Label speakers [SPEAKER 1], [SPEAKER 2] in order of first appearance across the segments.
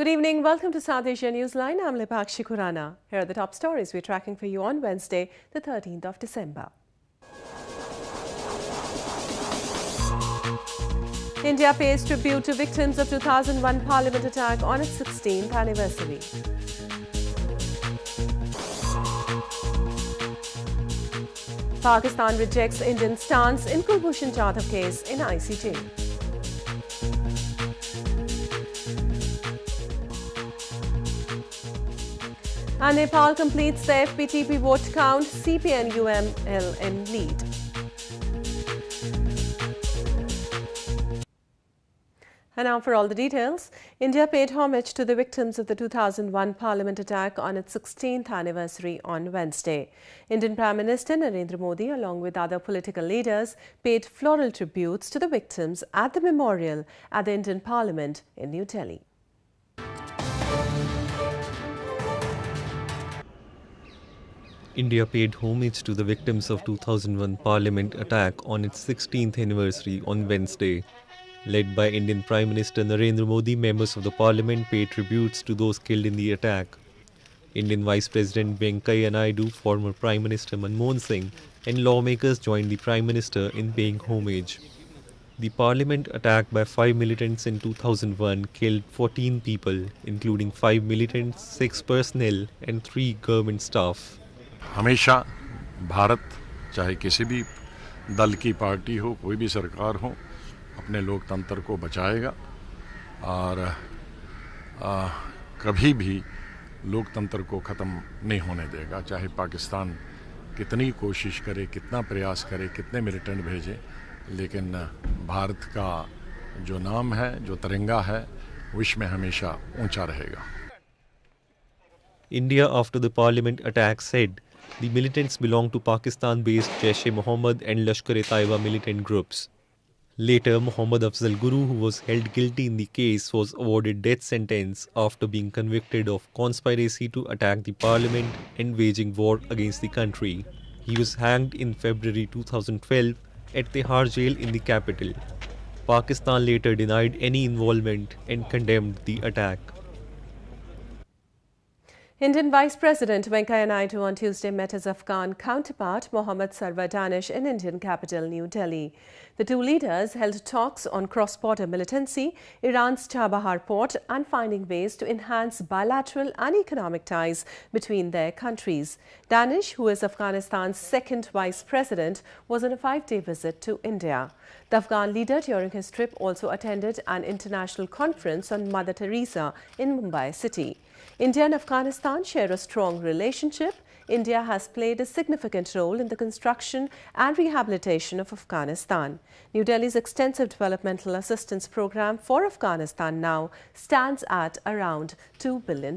[SPEAKER 1] Good evening. Welcome to South Asia Newsline. I'm Lipakshi Khurana. Here are the top stories we're tracking for you on Wednesday, the 13th of December. India pays tribute to victims of 2001 Parliament attack on its 16th anniversary. Pakistan rejects Indian stance in Kulbhushan Jadhav case in ICJ. And Nepal completes the FPTP vote count, CPN-UML in lead. And now for all the details. India paid homage to the victims of the 2001 Parliament attack on its 16th anniversary on Wednesday. Indian Prime Minister Narendra Modi, along with other political leaders, paid floral tributes to the victims at the memorial at the Indian Parliament in New Delhi.
[SPEAKER 2] India paid homage to the victims of 2001 Parliament attack on its 16th anniversary on Wednesday. Led by Indian Prime Minister Narendra Modi, members of the Parliament paid tributes to those killed in the attack. Indian Vice President Venkaiah Naidu, former Prime Minister Manmohan Singh and lawmakers joined the Prime Minister in paying homage. The Parliament attack by 5 militants in 2001 killed 14 people, including 5 militants, 6 personnel and 3 government staff.
[SPEAKER 3] हमेशा भारत चाहे किसी भी दल की party हो, कोई भी सरकार हो, अपने लोकतंत्र को बचाएगा और कभी भी लोकतंत्र को ख़त्म नहीं होने देगा। चाहे पाकिस्तान कितनी कोशिश करे, कितना प्रयास करे, कितने मिलिटेंट भेजे, लेकिन भारत का जो नाम है, जो तिरंगा है, विश्व में हमेशा ऊंचा रहेगा।
[SPEAKER 2] India, after the Parliament attack, said the militants belong to Pakistan-based Jaish-e-Mohammed and Lashkar-e-Taiba militant groups. Later, Muhammad Afzal Guru, who was held guilty in the case, was awarded death sentence after being convicted of conspiracy to attack the Parliament and waging war against the country. He was hanged in February 2012 at Tihar jail in the capital. Pakistan later denied any involvement and condemned the attack.
[SPEAKER 1] Indian Vice President Venkaiah Naidu on Tuesday met his Afghan counterpart Mohammad Sarwar Danish in Indian capital New Delhi. The two leaders held talks on cross-border militancy, Iran's Chabahar port and finding ways to enhance bilateral and economic ties between their countries. Danish, who is Afghanistan's second vice president, was on a 5-day visit to India. The Afghan leader during his trip also attended an international conference on Mother Teresa in Mumbai city. India and Afghanistan share a strong relationship. India has played a significant role in the construction and rehabilitation of Afghanistan. New Delhi's extensive developmental assistance program for Afghanistan now stands at around $2 billion.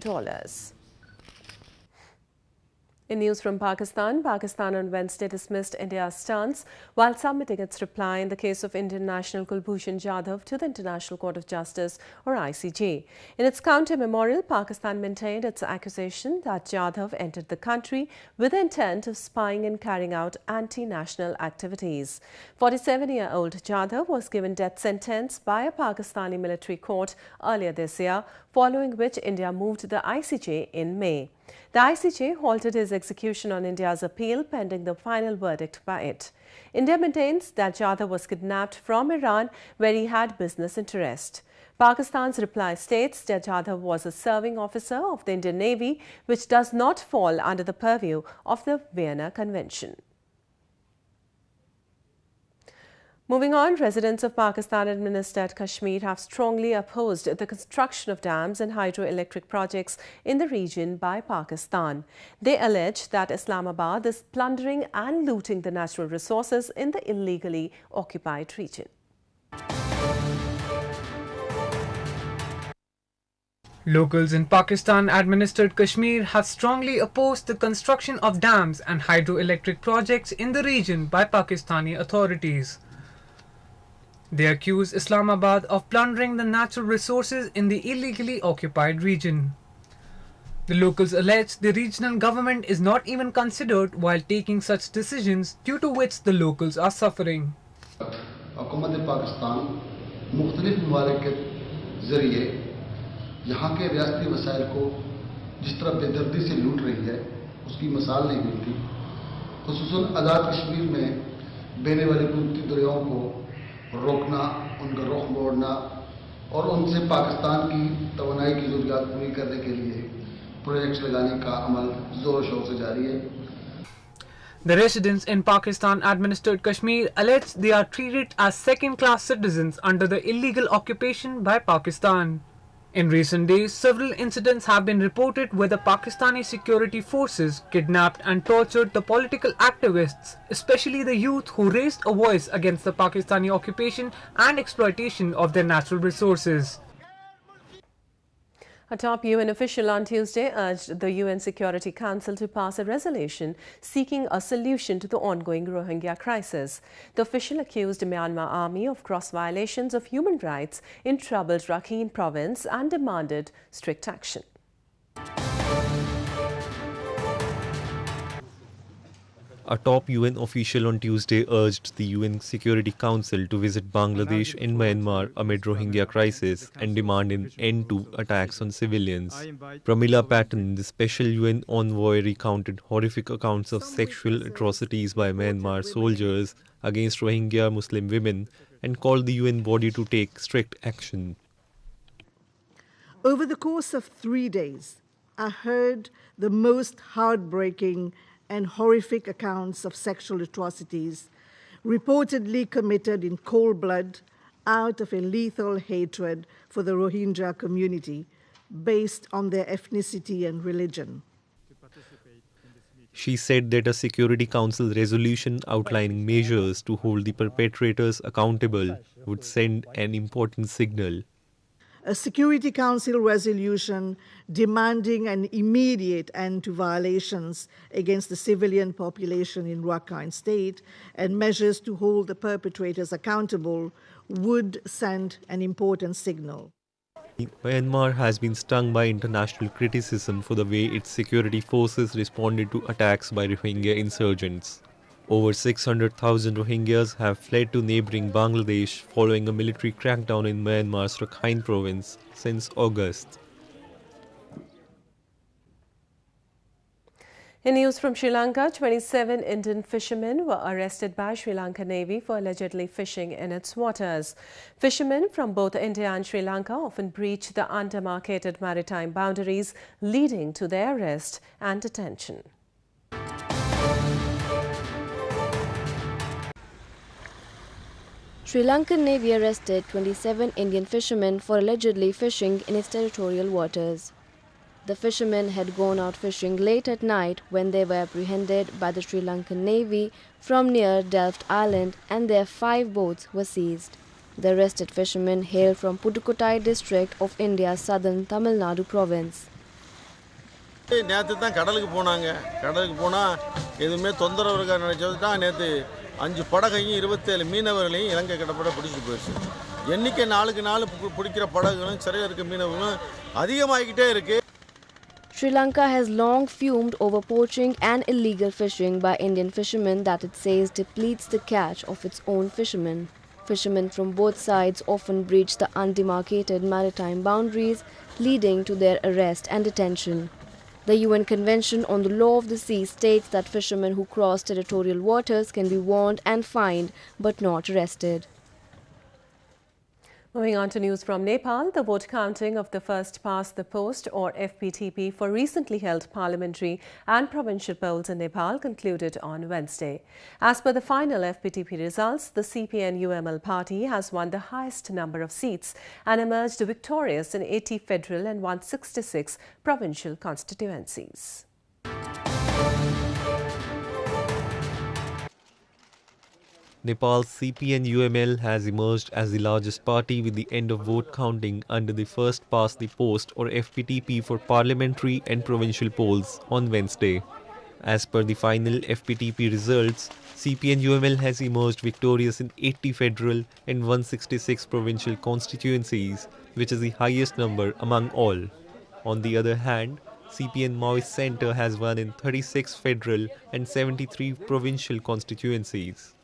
[SPEAKER 1] In news from Pakistan, Pakistan on Wednesday dismissed India's stance while submitting its reply in the case of Indian national Kulbhushan Jadhav to the International Court of Justice or ICJ. In its counter memorial, Pakistan maintained its accusation that Jadhav entered the country with the intent of spying and carrying out anti-national activities. 47-year-old Jadhav was given death sentence by a Pakistani military court earlier this year, following which India moved the ICJ in May. The ICJ halted his execution on India's appeal pending the final verdict by it. India maintains that Jadhav was kidnapped from Iran, where he had business interest. Pakistan's reply states that Jadhav was a serving officer of the Indian Navy, which does not fall under the purview of the Vienna Convention. Moving on, residents of Pakistan-administered Kashmir have strongly opposed the construction of dams and hydroelectric projects in the region by Pakistan. They allege that Islamabad is plundering and looting the natural resources in the illegally occupied region.
[SPEAKER 4] Locals in Pakistan-administered Kashmir have strongly opposed the construction of dams and hydroelectric projects in the region by Pakistani authorities. They accuse Islamabad of plundering the natural resources in the illegally occupied region. The locals allege the regional government is not even considered while taking such decisions, due to which the locals are suffering.
[SPEAKER 5] हुकूमत पाकिस्तान मुख्तलिफ ममालिक के ज़रिए यहाँ के रियासती वसाइल को जिस तरह बेदर्दी से लूट रही है उसकी मिसाल नहीं मिलती। खुसूसन आज़ाद कश्मीर में बहने वाली कुदरती दरियाओं को रोकना, उनका रुख मोड़ना और उनसे पाकिस्तान की तवानाई की ज़रूरियात पूरी करने के लिए प्रोजेक्ट्स लगाने का अमल ज़ोर शोर से जारी है।
[SPEAKER 4] The residents in Pakistan-administered Kashmir allege they are treated as second-class citizens under the illegal occupation by Pakistan. In recent days, several incidents have been reported where the Pakistani security forces kidnapped and tortured the political activists, especially the youth who raised a voice against the Pakistani occupation and exploitation of their natural resources.
[SPEAKER 1] A top UN official on Tuesday urged the UN Security Council to pass a resolution seeking a solution to the ongoing Rohingya crisis. The official accused the Myanmar army of gross violations of human rights in troubled Rakhine province and demanded strict action.
[SPEAKER 2] A top UN official on Tuesday urged the UN Security Council to visit Bangladesh and Myanmar amid Rohingya crisis and demand an end to attacks on civilians. Pramila Patten, the special UN envoy, recounted horrific accounts of sexual atrocities by Myanmar soldiers against Rohingya Muslim women and called the UN body to take strict action.
[SPEAKER 6] Over the course of 3 days, I heard the most heartbreaking and horrific accounts of sexual atrocities reportedly committed in cold blood out of a lethal hatred for the Rohingya community based on their ethnicity and religion.
[SPEAKER 2] She said that a Security Council resolution outlining measures to hold the perpetrators accountable would send an important signal.
[SPEAKER 6] A Security Council resolution demanding an immediate end to violations against the civilian population in Rakhine State and measures to hold the perpetrators accountable would send an important signal.
[SPEAKER 2] Myanmar has been stung by international criticism for the way its security forces responded to attacks by Rohingya insurgents. Over 600,000 Rohingyas have fled to neighbouring Bangladesh following a military crackdown in Myanmar's Rakhine province since August.
[SPEAKER 1] In news from Sri Lanka, 27 Indian fishermen were arrested by Sri Lankan Navy for allegedly fishing in its waters. Fishermen from both India and Sri Lanka often breach the undemarcated maritime boundaries, leading to their arrest and detention.
[SPEAKER 7] Sri Lankan Navy arrested 27 Indian fishermen for allegedly fishing in its territorial waters. The fishermen had gone out fishing late at night when they were apprehended by the Sri Lankan Navy from near Delft Island and their 5 boats were seized. The arrested fishermen hail from Pudukkottai district of India's southern Tamil Nadu province.
[SPEAKER 8] நேற்று தான் கடலுக்கு போனா எதுவுமே தொந்தரவு இருக்கா நினைச்சது தான் நேற்று 5 படகையும் 27 மீனவர்களையும் இலங்கை கடற்படை பிடிச்சிட்டு போயிடுச்சு. எண்ணிக்கை நாளுக்கு நாள் பிடிக்கிற படகுகளும் சிறையில் இருக்க மீனவர்களும் அதிகமாகிக்கிட்டே இருக்கு.
[SPEAKER 7] Sri Lanka has long fumed over poaching and illegal fishing by Indian fishermen that it says depletes the catch of its own fishermen. Fishermen from both sides often breach the undemarcated maritime boundaries, leading to their arrest and detention. The UN Convention on the Law of the Sea states that fishermen who cross territorial waters can be warned and fined, but not arrested.
[SPEAKER 1] Moving on to news from Nepal, the vote counting of the first past the post or FPTP for recently held parliamentary and provincial polls in Nepal concluded on Wednesday. As per the final FPTP results, the CPN-UML party has won the highest number of seats and emerged victorious in 80 federal and 166 provincial constituencies.
[SPEAKER 2] Nepal's CPN-UML has emerged as the largest party with the end of vote counting under the first past the post or FPTP for parliamentary and provincial polls on Wednesday. As per the final FPTP results, CPN-UML has emerged victorious in 80 federal and 166 provincial constituencies, which is the highest number among all. On the other hand, CPN Maoist Centre has won in 36 federal and 73 provincial constituencies.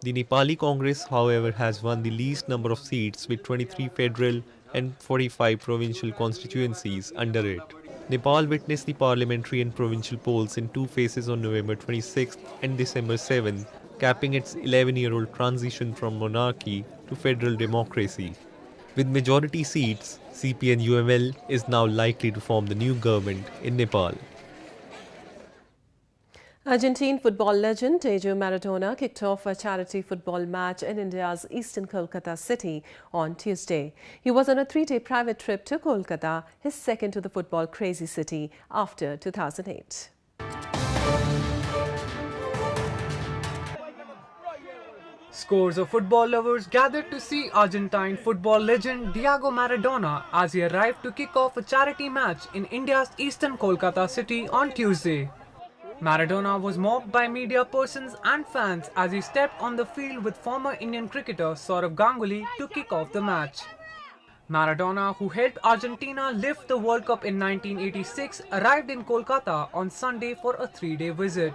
[SPEAKER 2] The Nepali Congress, however, has won the least number of seats with 23 federal and 45 provincial constituencies under it. Nepal witnessed the parliamentary and provincial polls in two phases on November 26th and December 7th, capping its 11-year-old transition from monarchy to federal democracy. With majority seats, CPN-UML is now likely to form the new government in Nepal.
[SPEAKER 1] Argentine football legend Diego Maradona kicked off a charity football match in India's eastern Kolkata city on Tuesday. He was on a 3-day private trip to Kolkata, his second to the football crazy city after 2008.
[SPEAKER 4] Scores of football lovers gathered to see Argentine football legend Diego Maradona as he arrived to kick off a charity match in India's eastern Kolkata city on Tuesday. Maradona was mobbed by media persons and fans as he stepped on the field with former Indian cricketer Sourav Ganguly to kick off the match. Maradona, who helped Argentina lift the World Cup in 1986, arrived in Kolkata on Sunday for a 3-day visit.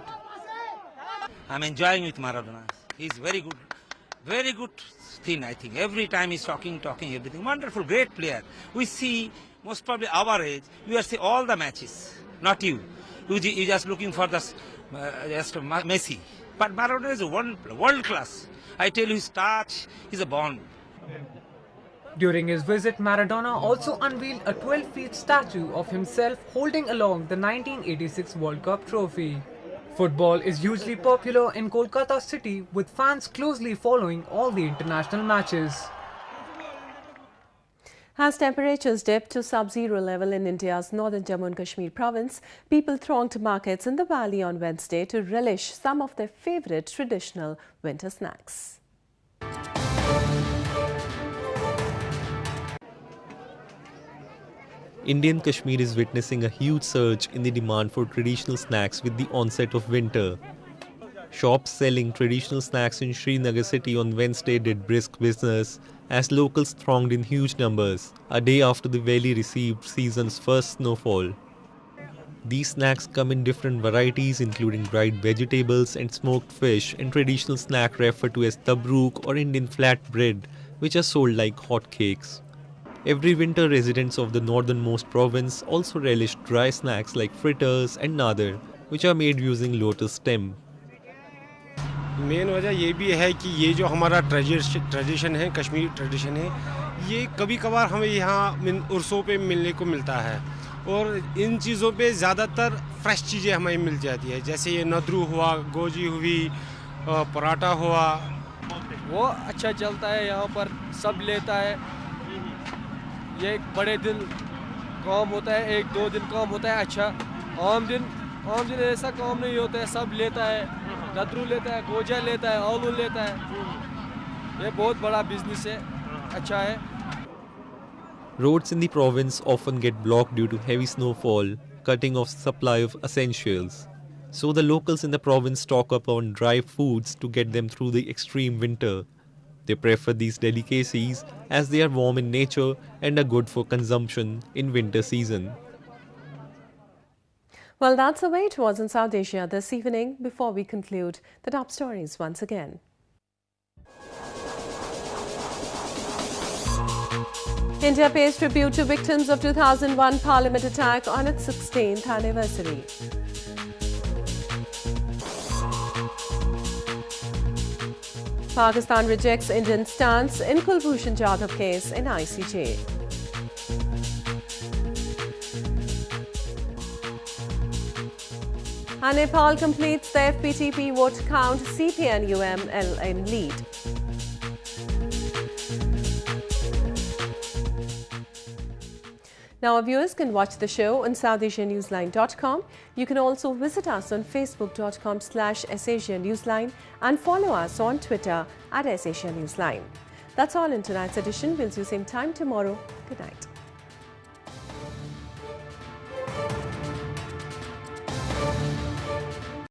[SPEAKER 9] I'm enjoying with Maradona. He's very good thing, I think. Every time he's talking everything. Wonderful, great player. We see, most probably our age, we are see all the matches, not you. You're just looking for the just Messi. But Maradona is world class. I tell you, his touch is a bond.
[SPEAKER 4] During his visit, Maradona also unveiled a 12-feet statue of himself holding along the 1986 World Cup trophy. Football is hugely popular in Kolkata city, with fans closely following all the international matches.
[SPEAKER 1] As temperatures dipped to sub-zero level in India's northern Jammu and Kashmir province, people thronged markets in the valley on Wednesday to relish some of their favourite traditional winter snacks.
[SPEAKER 2] Indian Kashmir is witnessing a huge surge in the demand for traditional snacks with the onset of winter. Shops selling traditional snacks in Srinagar city on Wednesday did brisk business as locals thronged in huge numbers, a day after the valley received season's first snowfall. These snacks come in different varieties including dried vegetables and smoked fish, and traditional snack referred to as tabrook or Indian flat bread, which are sold like hotcakes. Every winter, residents of the northernmost province also relish dry snacks like fritters and nadar, which are made using lotus stem.
[SPEAKER 10] Main वजह ये भी है कि ये जो हमारा tradition है, Kashmiri tradition है, ये कभी कभार हमें यहाँ उर्सों पे मिलने को मिलता है और इन चीज़ों पे ज़्यादातर फ्रेश चीज़ें हमें मिल जाती है, जैसे ये नदरू हुआ, गोजी हुई, पराठा हुआ,
[SPEAKER 11] वो अच्छा चलता है यहाँ पर, सब लेता है। ये एक बड़े दिन काम होता है, 1-2 दिन काम होता है अच्छा, आम दिन ऐसा काम नहीं होता है, सब लेता है, नदरू लेता है, गोजा लेता है, आलू लेता है। ये बहुत बड़ा बिजनेस है, अच्छा है।
[SPEAKER 2] Roads in the province often get blocked due to heavy snowfall, cutting off supply of essentials. So the locals in the province stock up on dry foods to get them through the extreme winter. They prefer these delicacies as they are warm in nature and are good for consumption in winter season.
[SPEAKER 1] Well, that's the way it was in South Asia this evening. Before we conclude, the top stories once again. India pays tribute to victims of 2001 Parliament attack on its 16th anniversary. Pakistan rejects Indian stance in Kulbhushan Jadhav case in ICJ. And Nepal completes the FPTP vote count, CPN-UML in lead. Now, our viewers can watch the show on SouthAsiaNewsline.com. You can also visit us on Facebook.com/Asia Newsline and follow us on Twitter @Asia Newsline. That's all in tonight's edition. We'll see you same time tomorrow. Good night.